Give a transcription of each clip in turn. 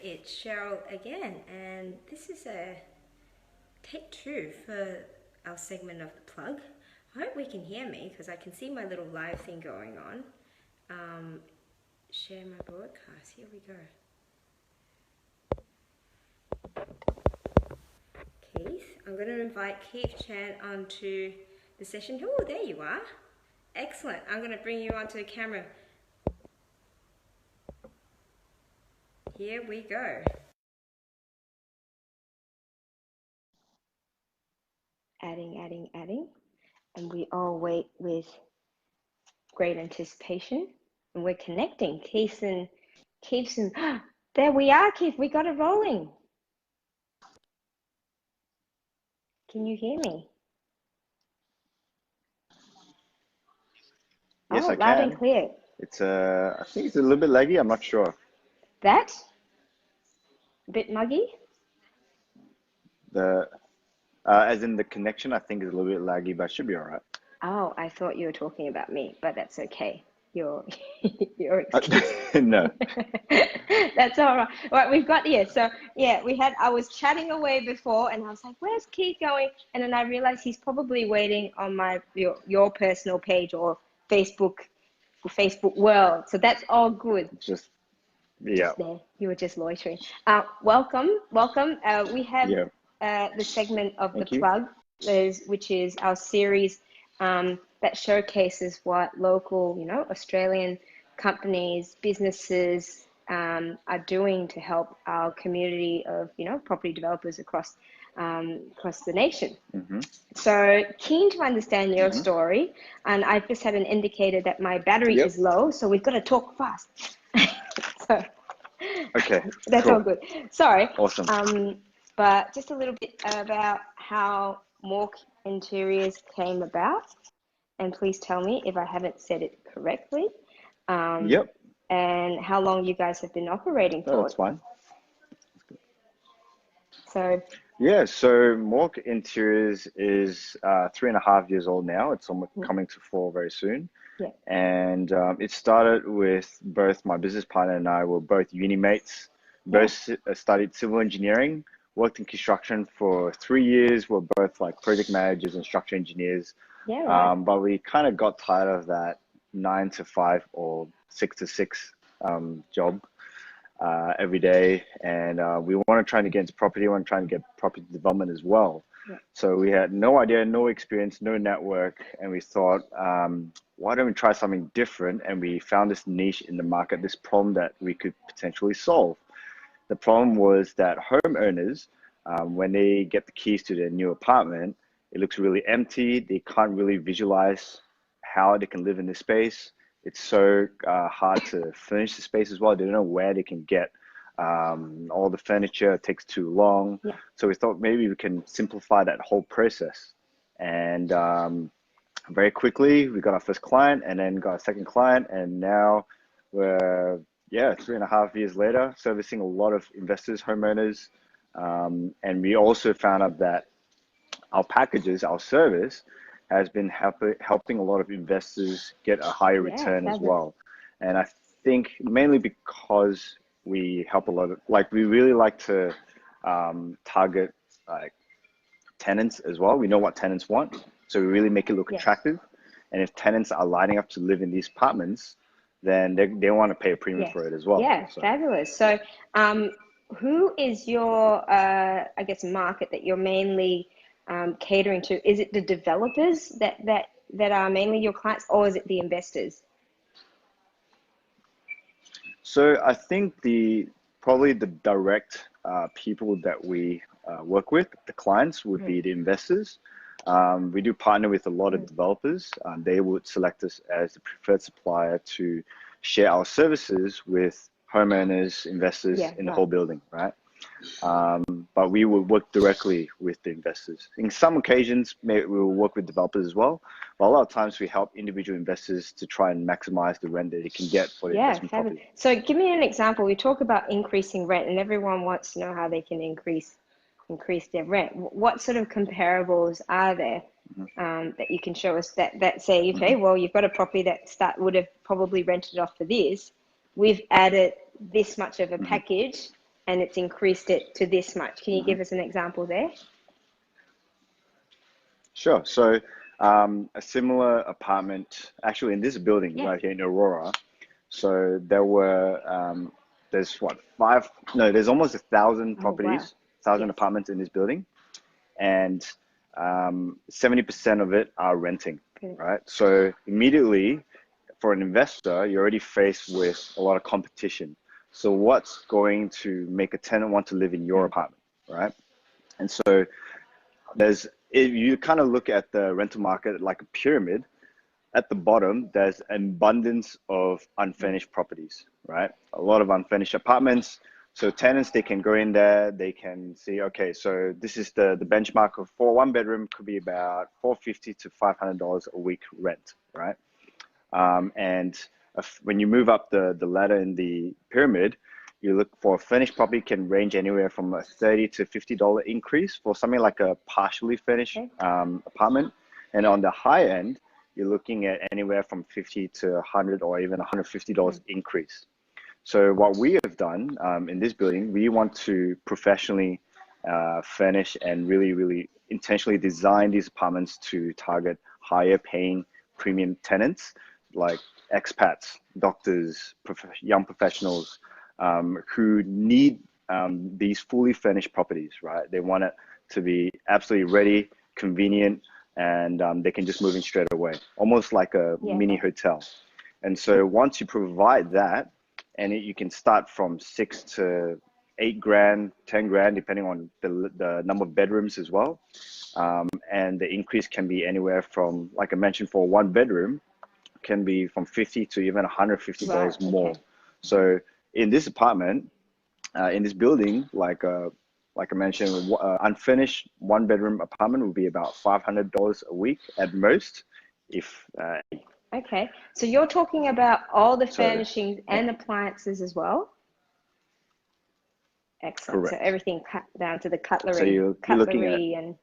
it's Cheryl again, and this is a take two for our segment of the plug. I hope we can hear me because I can see my little live thing going on. Share my broadcast. Here we go. Keith, I'm going to invite Keith Chen onto the session. Oh, there you are. Excellent. I'm going to bring you onto the camera. Here we go. Adding. And we all wait with great anticipation. And we're connecting. Keith and there we are, Keith. We got it rolling. Can you hear me? Yes, I loud can. And clear. It's I think it's a little bit laggy. I'm not sure. That? A bit muggy? As in the connection, I think is a little bit laggy, but it should be all right. Oh, I thought you were talking about me, but that's okay. Your excuse. No. That's all right. Right, we've got here. So yeah, I was chatting away before, and I was like, "Where's Keith going?" And then I realized he's probably waiting on your personal page or Facebook world. So that's all good. Just there. You were just loitering. Welcome. We have the segment of Thank the you. plug, which is our series that showcases what local, Australian companies, businesses are doing to help our community of, property developers across the nation. Mm-hmm. So keen to understand your story, and I've just had an indicator that my battery is low, so we've got to talk fast. So okay, that's cool. all good. Sorry. Awesome. But just a little bit about how MORC Interiors came about, and please tell me if I haven't said it correctly. And how long you guys have been operating for. That's fine. So MORC Interiors is 3.5 years old now. It's almost coming to 4 very soon. Yeah. And it started with both my business partner and I were both uni mates. Both studied civil engineering, worked in construction for 3 years. We're both like project managers and structural engineers. Yeah. Right. But we kind of got tired of that 9 to 5 or 6 to 6 job every day, and we want to try to get into property. We want to try and get property development as well. Yeah. So we had no idea, no experience, no network, and we thought, why don't we try something different? And we found this niche in the market, this problem that we could potentially solve. The problem was that homeowners, when they get the keys to their new apartment, it looks really empty. They can't really visualize how they can live in this space. It's so hard to furnish the space as well. They don't know where they can get all the furniture. It takes too long. Yeah. So we thought maybe we can simplify that whole process. And very quickly, we got our first client and then got a second client. And now we're, 3.5 years later, servicing a lot of investors, homeowners. And we also found out that our packages, our service, has been helping a lot of investors get a higher return as well. And I think mainly because we help a lot of, we really like to target tenants as well. We know what tenants want, so we really make it look attractive. And if tenants are lining up to live in these apartments, then they want to pay a premium for it as well. Yeah, so. Fabulous. So who is your, market that you're mainly catering to? Is it the developers that are mainly your clients, or is it the investors? So I think probably the direct people that we work with, the clients, would be the investors. We do partner with a lot of developers. They would select us as the preferred supplier to share our services with homeowners, investors in the whole building, right? But we will work directly with the investors. In some occasions, maybe we will work with developers as well. But a lot of times we help individual investors to try and maximize the rent that they can get for the investment property. So give me an example. We talk about increasing rent, and everyone wants to know how they can increase their rent. What sort of comparables are there that you can show us that say, okay, well, you've got a property that would have probably rented off for this. We've added this much of a package and it's increased it to this much. Can you give us an example there? Sure. So a similar apartment, actually in this building right here in Aurora. So there were, there's what, there's almost 1,000 properties, 1,000 apartments in this building. And 70% of it are renting, right? So immediately for an investor, you're already faced with a lot of competition. So what's going to make a tenant want to live in your apartment, right? And so if you kind of look at the rental market like a pyramid, at the bottom, there's an abundance of unfurnished properties, right? A lot of unfurnished apartments. So tenants, they can go in there, they can see, okay, so this is the benchmark for one bedroom could be about $450 to $500 a week rent, right? And when you move up the ladder in the pyramid, you look for a furnished property can range anywhere from a $30 to $50 increase for something like a partially furnished apartment. And on the high end, you're looking at anywhere from $50 to $100 or even $150 increase. So what we have done in this building, we want to professionally furnish and really, really intentionally design these apartments to target higher paying premium tenants like expats, doctors, young professionals who need these fully furnished properties, right? They want it to be absolutely ready, convenient, and they can just move in straight away, almost like a mini hotel. And so once you provide that, and you can start from $6 to $8,000, $10,000, depending on the number of bedrooms as well. And the increase can be anywhere from, like I mentioned, for one bedroom, can be from $50 to even $150 more. So in this apartment, in this building, like I mentioned, unfurnished one bedroom apartment would be about $500 a week at most. Okay, so you're talking about all the furnishings and appliances as well? Excellent. Correct. So everything cut down to the cutlery. So you're looking at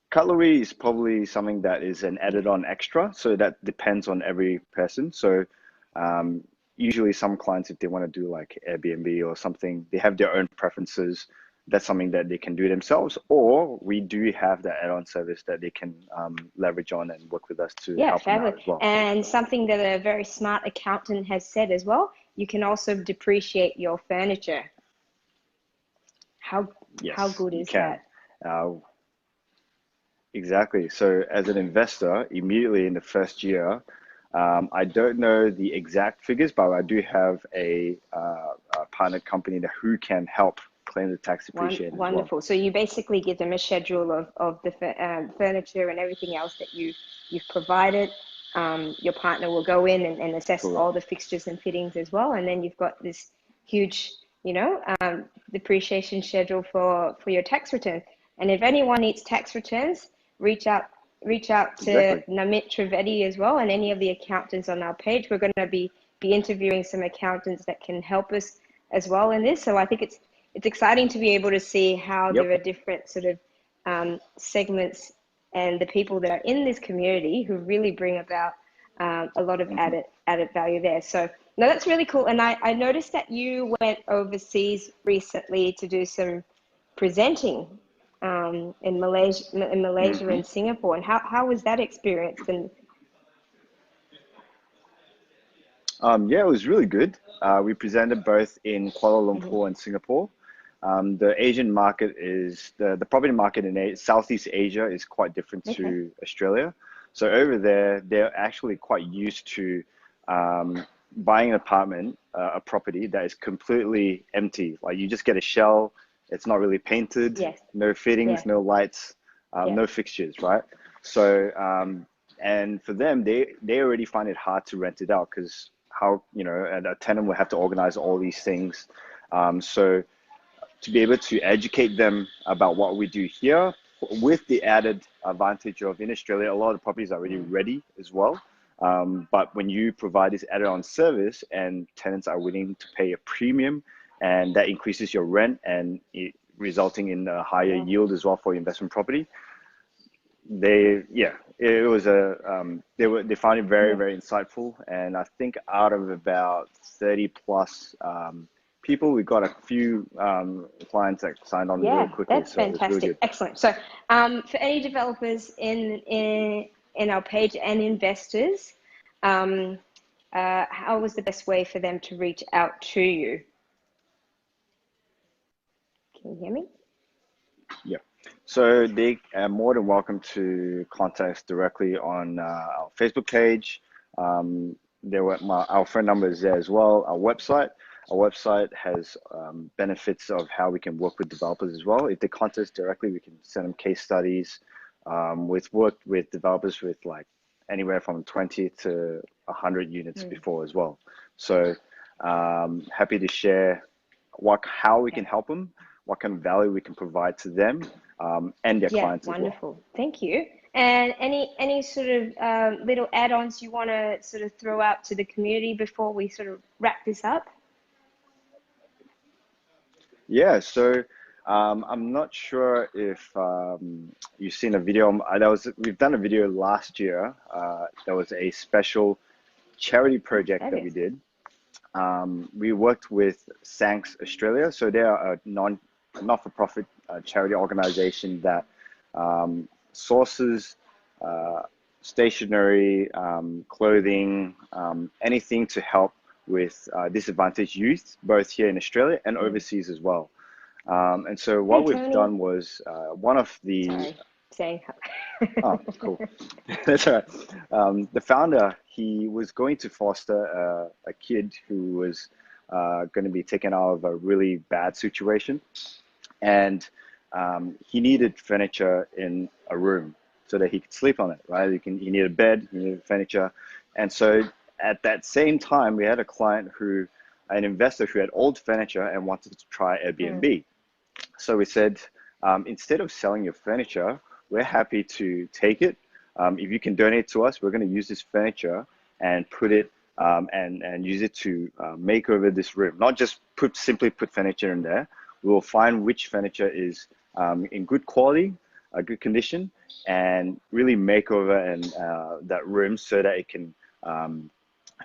cutlery is probably something that is an added on extra. So that depends on every person. So usually some clients, if they want to do like Airbnb or something, they have their own preferences. That's something that they can do themselves, or we do have the add-on service that they can leverage on and work with us to help them out as well. And something that a very smart accountant has said as well, you can also depreciate your furniture. How good is that? Exactly. So as an investor, immediately in the first year, I don't know the exact figures, but I do have a partner company who can help claim the tax depreciation. Wonderful. Well. So you basically give them a schedule of the furniture and everything else that you've provided. Your partner will go in and assess all the fixtures and fittings as well, and then you've got this huge, depreciation schedule for your tax return. And if anyone needs tax returns, reach out to Namit Trivedi as well, and any of the accountants on our page. We're going to be interviewing some accountants that can help us as well in this. So I think it's exciting to be able to see how there are different sort of segments and the people that are in this community who really bring about a lot of added value there. So no, that's really cool. And I noticed that you went overseas recently to do some presenting in Malaysia and Singapore. And how was that experience? And it was really good. We presented both in Kuala Lumpur and Singapore. The Asian market is the property market in Southeast Asia is quite different to Australia. So over there, they're actually quite used to buying an apartment, a property that is completely empty. Like you just get a shell. It's not really painted, no fittings, no lights, no fixtures, right? So, and for them, they already find it hard to rent it out because and a tenant will have to organize all these things. So to be able to educate them about what we do here, with the added advantage of in Australia, a lot of properties are already ready as well. But when you provide this added on service and tenants are willing to pay a premium, and that increases your rent and resulting in a higher yield as well for investment property. They found it very, very insightful. And I think out of about 30 plus people. We got a few clients that signed on really quickly. That's so fantastic. It's really good. Excellent. So for any developers in our page and investors, how was the best way for them to reach out to you? Can you hear me? Yeah. So they are more than welcome to contact us directly on our Facebook page. Our phone number is there as well. Our website has benefits of how we can work with developers as well. If they contact us directly, we can send them case studies. We've worked with developers with like anywhere from 20 to 100 units before as well. So happy to share how we can help them, what kind of value we can provide to them and their clients as well. Wonderful. Thank you. And any sort of little add-ons you want to sort of throw out to the community before we sort of wrap this up? Yeah, so I'm not sure if you've seen a video. We've done a video last year. There was a special charity project that we did. We worked with Sanks Australia. So they are a not-for-profit charity organization that sources stationery, clothing, anything to help with disadvantaged youth, both here in Australia and overseas as well. And so what we've done was one of the... Sorry, saying... Oh, cool. That's all right. The founder, he was going to foster a kid who was going to be taken out of a really bad situation. And he needed furniture in a room so that he could sleep on it, right? He needed a bed, he needed furniture. And so at that same time, we had an investor who had old furniture and wanted to try Airbnb. So we said, instead of selling your furniture, we're happy to take it. If you can donate to us, we're going to use this furniture and put it and use it to make over this room. Not just simply put furniture in there. We will find which furniture is in good quality, a good condition, and really make over that room so that it can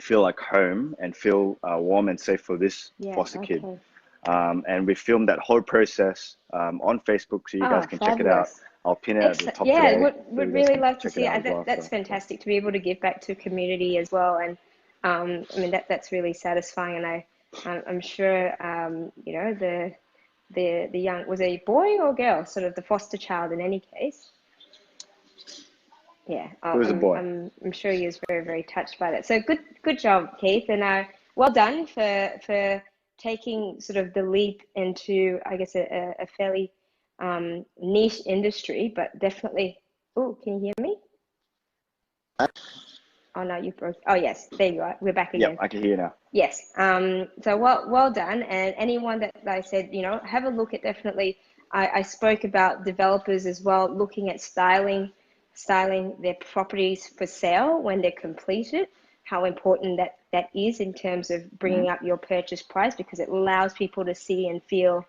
feel like home and feel warm and safe for this foster kid. And we filmed that whole process on Facebook, so you guys can check it out. I'll pin it at the top today. Yeah, would really love to see it. That's fantastic to be able to give back to community as well. And I mean, that's really satisfying. And I'm sure, you know, the young, was it a boy or girl, sort of the foster child in any case? Yeah, it was a boy. I'm sure he was very, very touched by that. So good job, Keith, and well done for taking sort of the leap into, I guess, a fairly niche industry, but definitely. Oh, can you hear me? Oh no, you broke. Oh yes, there you are. We're back again. Yep, I can hear you now. Yes. So well done. And anyone that I said, you know, have a look at definitely. I spoke about developers as well, looking at styling their properties for sale when they're completed. How important that is in terms of bringing up your purchase price, because it allows people to see and feel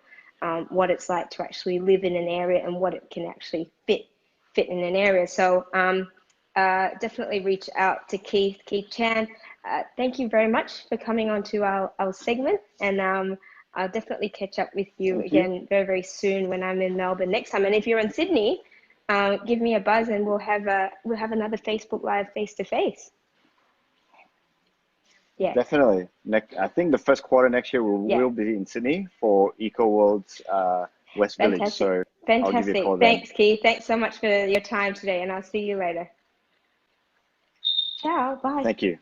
what it's like to actually live in an area and what it can actually fit in an area. So definitely reach out to Keith Chen. Thank you very much for coming on to our segment, and I'll definitely catch up with you again very, very soon when I'm in Melbourne next time. And if you're in Sydney, give me a buzz and we'll have another Facebook Live face-to-face. Yeah, definitely. I think the first quarter next year we'll be in Sydney for Eco World's West Village. So fantastic. I'll give you a call then. Thanks, Keith. Thanks so much for your time today, and I'll see you later. Ciao. Bye. Thank you.